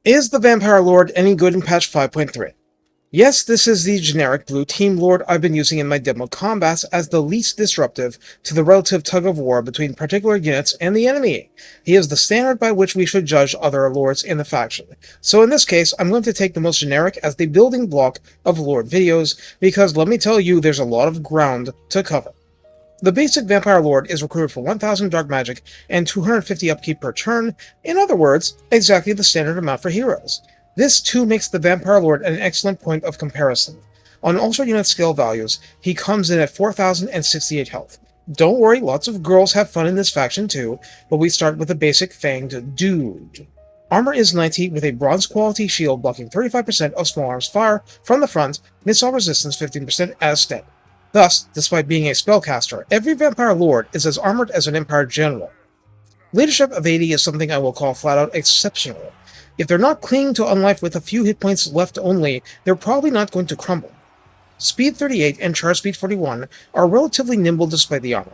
Is the Vampire Lord any good in patch 5.3? Yes, this is the generic blue team lord I've been using in my demo combats as the least disruptive to the relative tug-of-war between particular units and the enemy. He is the standard by which we should judge other lords in the faction. So in this case, I'm going to take the most generic as the building block of lord videos, because let me tell you, there's a lot of ground to cover. The basic Vampire Lord is recruited for 1000 dark magic and 250 upkeep per turn, in other words, exactly the standard amount for heroes. This too makes the Vampire Lord an excellent point of comparison. On ultra unit skill values, he comes in at 4068 health. Don't worry, lots of girls have fun in this faction too, but we start with the basic fanged dude. Armor is 90 with a bronze quality shield blocking 35% of small arms fire from the front, missile resistance 15% as standard. Thus, despite being a spellcaster, every Vampire Lord is as armored as an Empire General. Leadership of 80 is something I will call flat-out exceptional. If they're not clinging to unlife with a few hit points left only, they're probably not going to crumble. Speed 38 and charge speed 41 are relatively nimble despite the armor.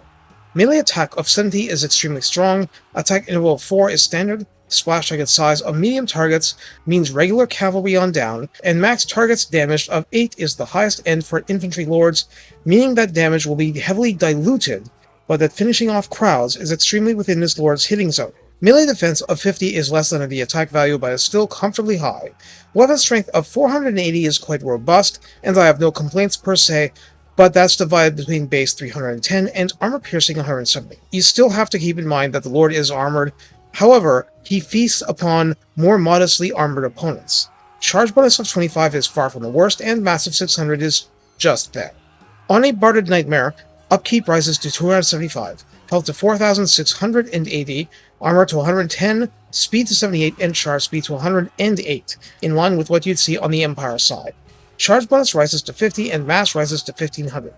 Melee attack of 70 is extremely strong, attack interval of 4 is standard, splash target size of medium targets means regular cavalry on down, and max targets damaged of 8 is the highest end for infantry lords, meaning that damage will be heavily diluted, but that finishing off crowds is extremely within this lord's hitting zone. Melee defense of 50 is less than the attack value, but is still comfortably high. Weapon strength of 480 is quite robust, and I have no complaints per se, but that's divided between base 310 and armor piercing 170. You still have to keep in mind that the Lord is armored, however, he feasts upon more modestly armored opponents. Charge bonus of 25 is far from the worst, and massive 600 is just there. On a Barded Nightmare, upkeep rises to 275, health to 4680, armor to 110, speed to 78, and charge speed to 108, in line with what you'd see on the Empire side. Charge bonus rises to 50, and mass rises to 1500.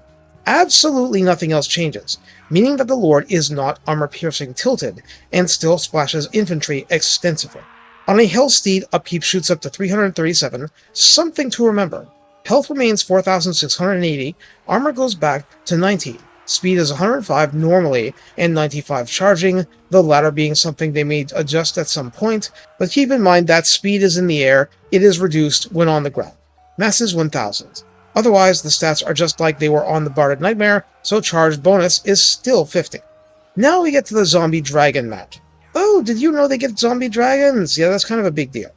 Absolutely nothing else changes, meaning that the Lord is not armor-piercing tilted, and still splashes infantry extensively. On a Hell Steed, upkeep shoots up to 337, something to remember. Health remains 4680, armor goes back to 90. Speed is 105 normally and 95 charging, the latter being something they may adjust at some point, but keep in mind that speed is in the air, it is reduced when on the ground. Mass is 1000. Otherwise, the stats are just like they were on the Barded Nightmare, so charge bonus is still 50. Now we get to the Zombie Dragon match. Oh, did you know they get Zombie Dragons? Yeah, that's kind of a big deal.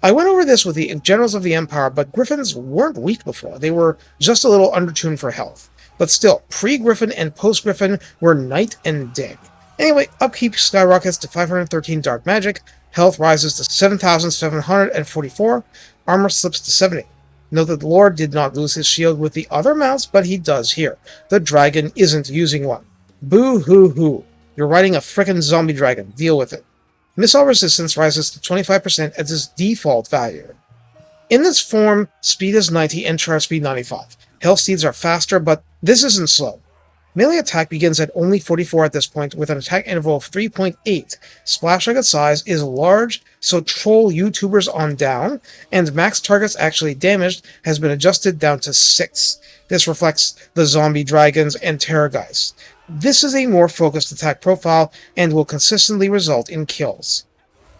I went over this with the Generals of the Empire, but Griffins weren't weak before, they were just a little undertuned for health. But still, pre-Griffin and post-Griffin were night and day. Anyway, upkeep skyrockets to 513 dark magic, health rises to 7,744, armor slips to 70. Note that the Lord did not lose his shield with the other mounts, but he does here. The dragon isn't using one. Boo-hoo-hoo. You're riding a frickin' zombie dragon. Deal with it. Missile resistance rises to 25% at its default value. In this form, speed is 90 and charge speed 95. Hell Steeds are faster, but this isn't slow. Melee attack begins at only 44 at this point, with an attack interval of 3.8. Splash target size is large, so troll YouTubers on down, and max targets actually damaged has been adjusted down to 6. This reflects the zombie dragons and terrorgeists. This is a more focused attack profile, and will consistently result in kills.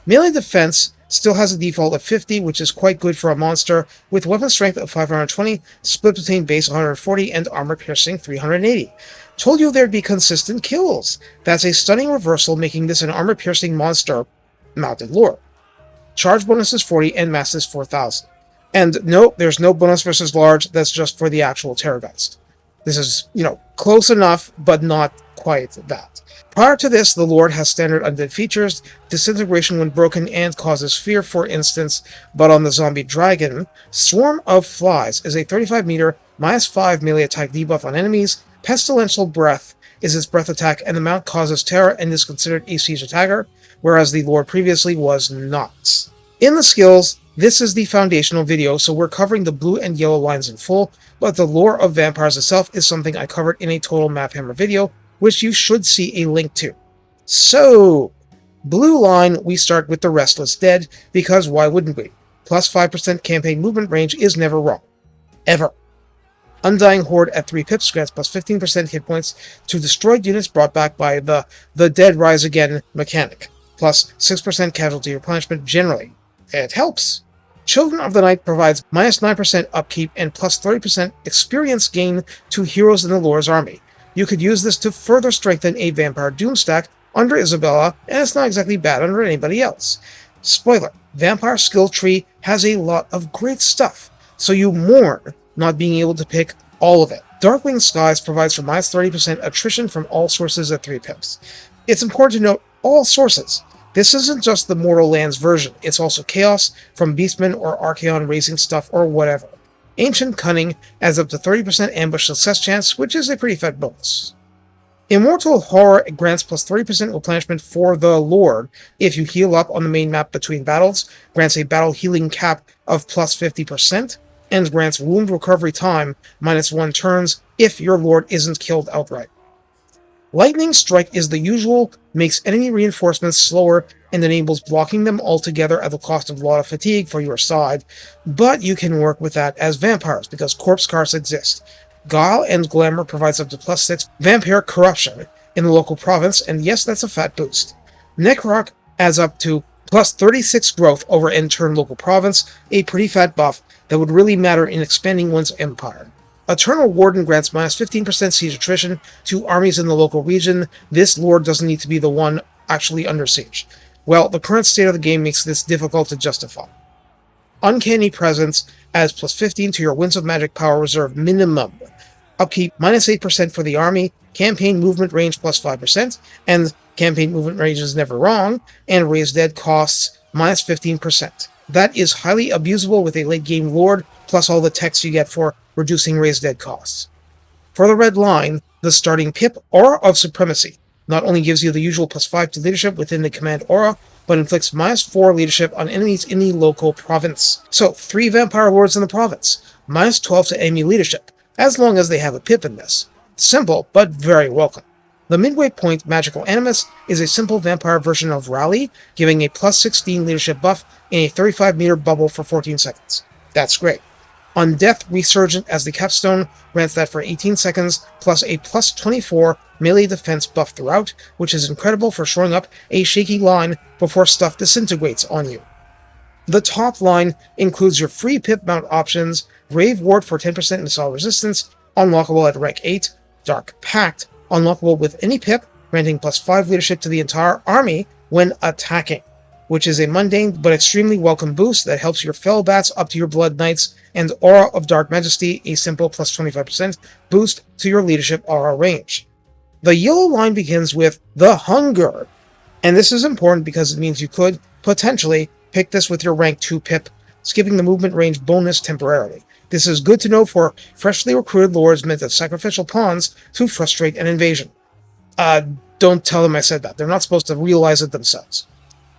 Melee defense still has a default of 50, which is quite good for a monster, with weapon strength of 520, split between base 140 and armor piercing 380. Told you there'd be consistent kills. That's a stunning reversal, making this an armor piercing monster mounted lord. Charge bonus is 40 and mass is 4000. And no, there's no bonus versus large, that's just for the actual Terrorgeist. This is, close enough, but not quite that. Prior to this, the Lord has standard undead features, disintegration when broken and causes fear, for instance, but on the Zombie Dragon, Swarm of Flies is a 35-meter, -5 melee attack debuff on enemies, Pestilential Breath is its breath attack, and the mount causes terror and is considered a siege attacker, whereas the Lord previously was not. In the skills, this is the foundational video, so we're covering the blue and yellow lines in full, but the lore of vampires itself is something I covered in a total Mathhammer video, which you should see a link to. So, blue line, we start with the Restless Dead, because why wouldn't we? Plus 5% campaign movement range is never wrong. Ever. Undying Horde at 3 pips grants plus 15% hit points to destroyed units brought back by the Dead Rise Again mechanic, plus 6% casualty replenishment generally. It helps. Children of the Night provides -9% upkeep and plus 30% experience gain to heroes in the Lore's army. You could use this to further strengthen a Vampire Doom stack under Isabella, and it's not exactly bad under anybody else. Spoiler, Vampire Skill Tree has a lot of great stuff, so you mourn not being able to pick all of it. Darkwing Skies provides for -30% attrition from all sources at 3 pips. It's important to note all sources. This isn't just the Mortal Lands version, it's also Chaos from Beastmen or Archaon raising stuff or whatever. Ancient Cunning adds up to 30% ambush success chance, which is a pretty fat bonus. Immortal Horror grants plus 30% replenishment for the Lord if you heal up on the main map between battles, grants a battle healing cap of plus 50%, and grants wound recovery time -1 turns if your Lord isn't killed outright. Lightning Strike is the usual, makes enemy reinforcements slower, and enables blocking them altogether at the cost of a lot of fatigue for your side, but you can work with that as vampires because corpse cards exist. Guile and Glamour provides up to plus 6 Vampire Corruption in the local province, and yes, that's a fat boost. Necroc adds up to plus 36 growth over end-turn local province, a pretty fat buff that would really matter in expanding one's empire. Eternal Warden grants -15% siege attrition to armies in the local region. This lord doesn't need to be the one actually under siege. Well, the current state of the game makes this difficult to justify. Uncanny Presence adds plus 15 to your Winds of Magic power reserve minimum. Upkeep -8% for the army, campaign movement range plus 5%, and campaign movement range is never wrong, and Raise Dead costs -15%. That is highly abusable with a late-game lord, plus all the techs you get for reducing Raise Dead costs. For the Red Line, the starting pip, Aura of Supremacy, not only gives you the usual plus 5 to leadership within the command aura, but inflicts -4 leadership on enemies in the local province. So, 3 vampire lords in the province, -12 to enemy leadership, as long as they have a pip in this. Simple, but very welcome. The Midway Point Magical Animus is a simple vampire version of Rally, giving a plus 16 leadership buff in a 35-meter bubble for 14 seconds. That's great. Undeath Resurgent as the capstone grants that for 18 seconds, plus a plus 24 melee defense buff throughout, which is incredible for shoring up a shaky line before stuff disintegrates on you. The top line includes your free pip mount options, Grave Ward for 10% missile resistance, unlockable at rank 8, Dark Pact, unlockable with any pip, granting plus 5 leadership to the entire army when attacking, which is a mundane but extremely welcome boost that helps your Fell Bats up to your Blood Knights, and Aura of Dark Majesty, a simple plus 25% boost to your leadership aura range. The yellow line begins with The Hunger, and this is important because it means you could, potentially, pick this with your rank 2 pip, skipping the movement range bonus temporarily. This is good to know for freshly recruited lords meant as sacrificial pawns to frustrate an invasion. Don't tell them I said that. They're not supposed to realize it themselves.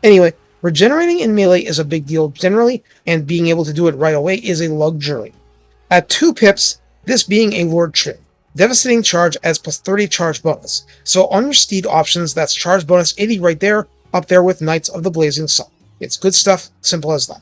Anyway, regenerating in melee is a big deal generally, and being able to do it right away is a luxury. At 2 pips, this being a Lord Tree. Devastating Charge adds plus 30 charge bonus. So on your steed options, that's charge bonus 80 right there, up there with Knights of the Blazing Sun. It's good stuff, simple as that.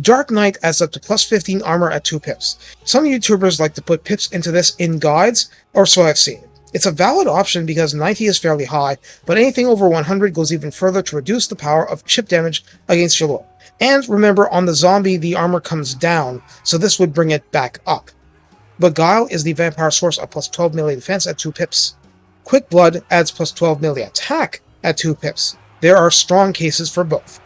Dark Knight adds up to plus 15 armor at 2 pips. Some YouTubers like to put pips into this in guides, or so I've seen. It's a valid option because 90 is fairly high, but anything over 100 goes even further to reduce the power of chip damage against your lord. And remember, on the zombie, the armor comes down, so this would bring it back up. Beguile is the vampire source of plus 12 melee defense at 2 pips. Quick Blood adds plus 12 melee attack at 2 pips. There are strong cases for both.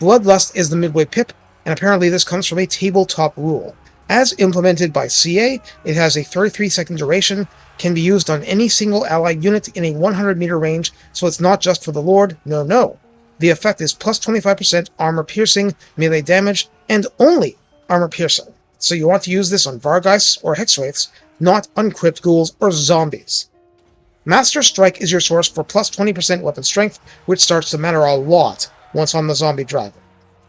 Bloodlust is the midway pip, and apparently this comes from a tabletop rule. As implemented by CA, it has a 33-second duration, can be used on any single allied unit in a 100-meter range, so it's not just for the Lord, no. The effect is plus 25% armor piercing, melee damage, and only armor piercing. So you want to use this on Vargheists or Hexwraiths, not on Crypt Ghouls or Zombies. Master Strike is your source for plus 20% weapon strength, which starts to matter a lot once on the Zombie Dragon.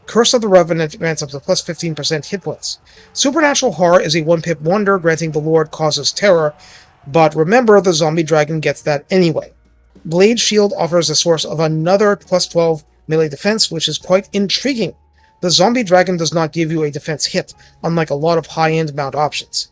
Curse of the Revenant grants up to plus 15% hit points. Supernatural Horror is a 1-pip wonder, granting the Lord causes terror, but remember the Zombie Dragon gets that anyway. Blade Shield offers a source of another plus 12 melee defense, which is quite intriguing. The Zombie Dragon does not give you a defense hit, unlike a lot of high-end mount options.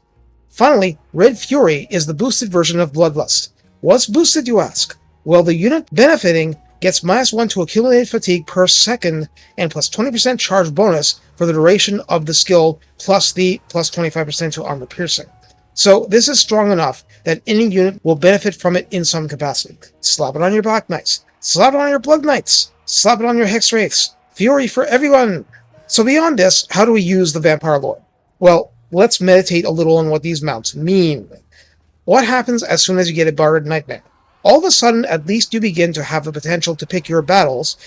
Finally, Red Fury is the boosted version of Bloodlust. What's boosted, you ask? Well, the unit benefiting gets -1 to accumulated fatigue per second, and plus 20% charge bonus for the duration of the skill, plus the plus 25% to armor piercing. So this is strong enough that any unit will benefit from it in some capacity. Slap it on your Black Knights, slap it on your Blood Knights, slap it on your Hex Wraiths. Fury for everyone! So beyond this, how do we use the Vampire Lord? Well, let's meditate a little on what these mounts mean. What happens as soon as you get a Barded Nightmare? All of a sudden, at least you begin to have the potential to pick your battles,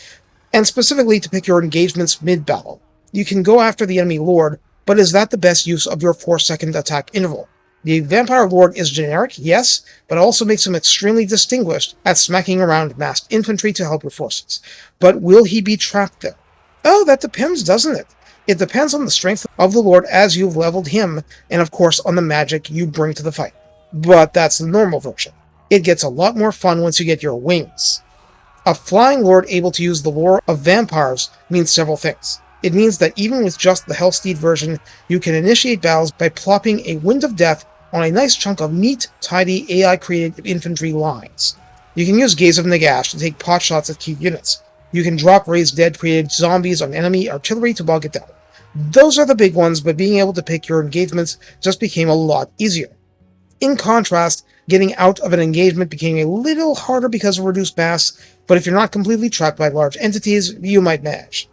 and specifically to pick your engagements mid-battle. You can go after the enemy Lord, but is that the best use of your 4-second attack interval? The Vampire Lord is generic, yes, but also makes him extremely distinguished at smacking around massed infantry to help your forces. But will he be trapped there? Oh, that depends, doesn't it? It depends on the strength of the Lord as you've leveled him, and of course on the magic you bring to the fight. But that's the normal version. It gets a lot more fun once you get your wings. A flying Lord able to use the lore of vampires means several things. It means that even with just the Hellsteed version, you can initiate battles by plopping a Wind of Death on a nice chunk of neat, tidy, AI-created infantry lines. You can use Gaze of Nagash to take pot shots at key units. You can drop Raised Dead created zombies on enemy artillery to bog it down. Those are the big ones, but being able to pick your engagements just became a lot easier. In contrast, getting out of an engagement became a little harder because of reduced mass, but if you're not completely trapped by large entities, you might manage.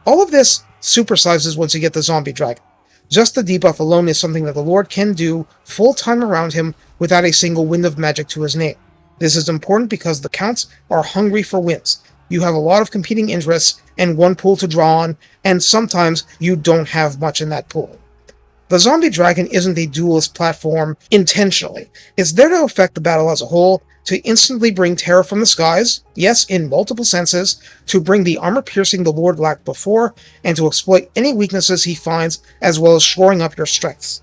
All of this supersizes once you get the Zombie Dragon. Just the debuff alone is something that the Lord can do full-time around him without a single wind of magic to his name. This is important because the counts are hungry for wins. You have a lot of competing interests and one pool to draw on, and sometimes you don't have much in that pool. The Zombie Dragon isn't a duelist platform intentionally. It's there to affect the battle as a whole, to instantly bring terror from the skies, yes, in multiple senses, to bring the armor piercing the Lord lacked before, and to exploit any weaknesses he finds, as well as shoring up your strengths.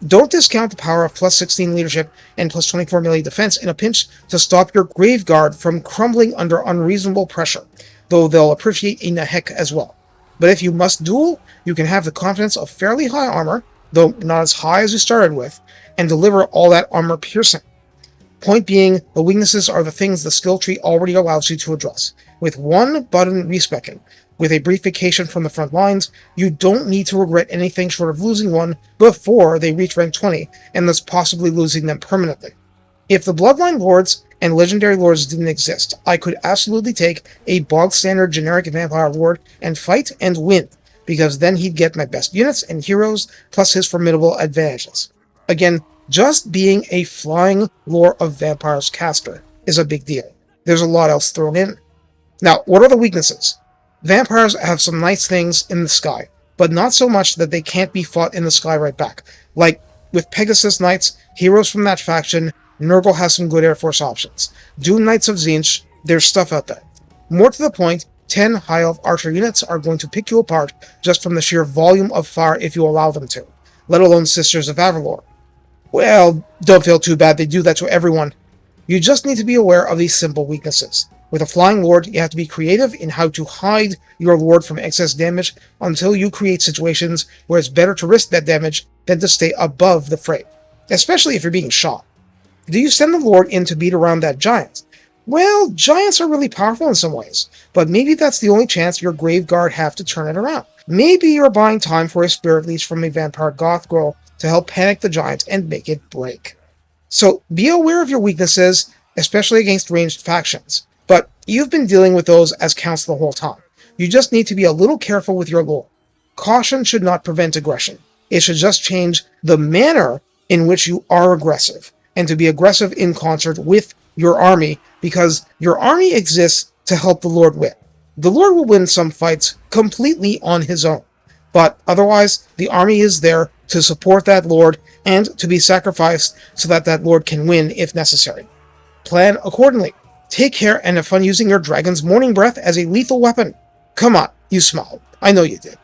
Don't discount the power of plus 16 leadership and plus 24 melee defense in a pinch to stop your Graveguard from crumbling under unreasonable pressure, though they'll appreciate a Nahek as well. But if you must duel, you can have the confidence of fairly high armor, though not as high as you started with, and deliver all that armor piercing. Point being, the weaknesses are the things the skill tree already allows you to address. With one button respecking, with a brief vacation from the front lines, you don't need to regret anything short of losing one before they reach rank 20, and thus possibly losing them permanently. If the Bloodline Lords and Legendary Lords didn't exist, I could absolutely take a bog-standard generic Vampire Lord and fight and win, because then he'd get my best units and heroes, plus his formidable advantages. Again, just being a flying Lore of Vampires caster is a big deal. There's a lot else thrown in. Now, what are the weaknesses? Vampires have some nice things in the sky, but not so much that they can't be fought in the sky right back. Like, with Pegasus Knights, heroes from that faction, Nurgle has some good Air Force options. Dune Knights of Tzeentch, there's stuff out there. More to the point, 10 High Elf Archer units are going to pick you apart just from the sheer volume of fire if you allow them to, let alone Sisters of Avalor. Well, don't feel too bad, they do that to everyone. You just need to be aware of these simple weaknesses. With a Flying Lord, you have to be creative in how to hide your Lord from excess damage until you create situations where it's better to risk that damage than to stay above the fray, especially if you're being shot. Do you send the Lord in to beat around that giant? Well, giants are really powerful in some ways, but maybe that's the only chance your Graveguard have to turn it around. Maybe you're buying time for a Spirit Leech from a Vampire Goth Girl to help panic the giant and make it break. So be aware of your weaknesses, especially against ranged factions, but you've been dealing with those as counts the whole time. You just need to be a little careful with your lore. Caution should not prevent aggression. It should just change the manner in which you are aggressive, and to be aggressive in concert with your army, because your army exists to help the Lord win. The Lord will win some fights completely on his own, but otherwise the army is there to support that Lord and to be sacrificed so that that Lord can win if necessary. Plan accordingly. Take care and have fun using your Dragon's Morning Breath as a lethal weapon. Come on, you smiled. I know you did.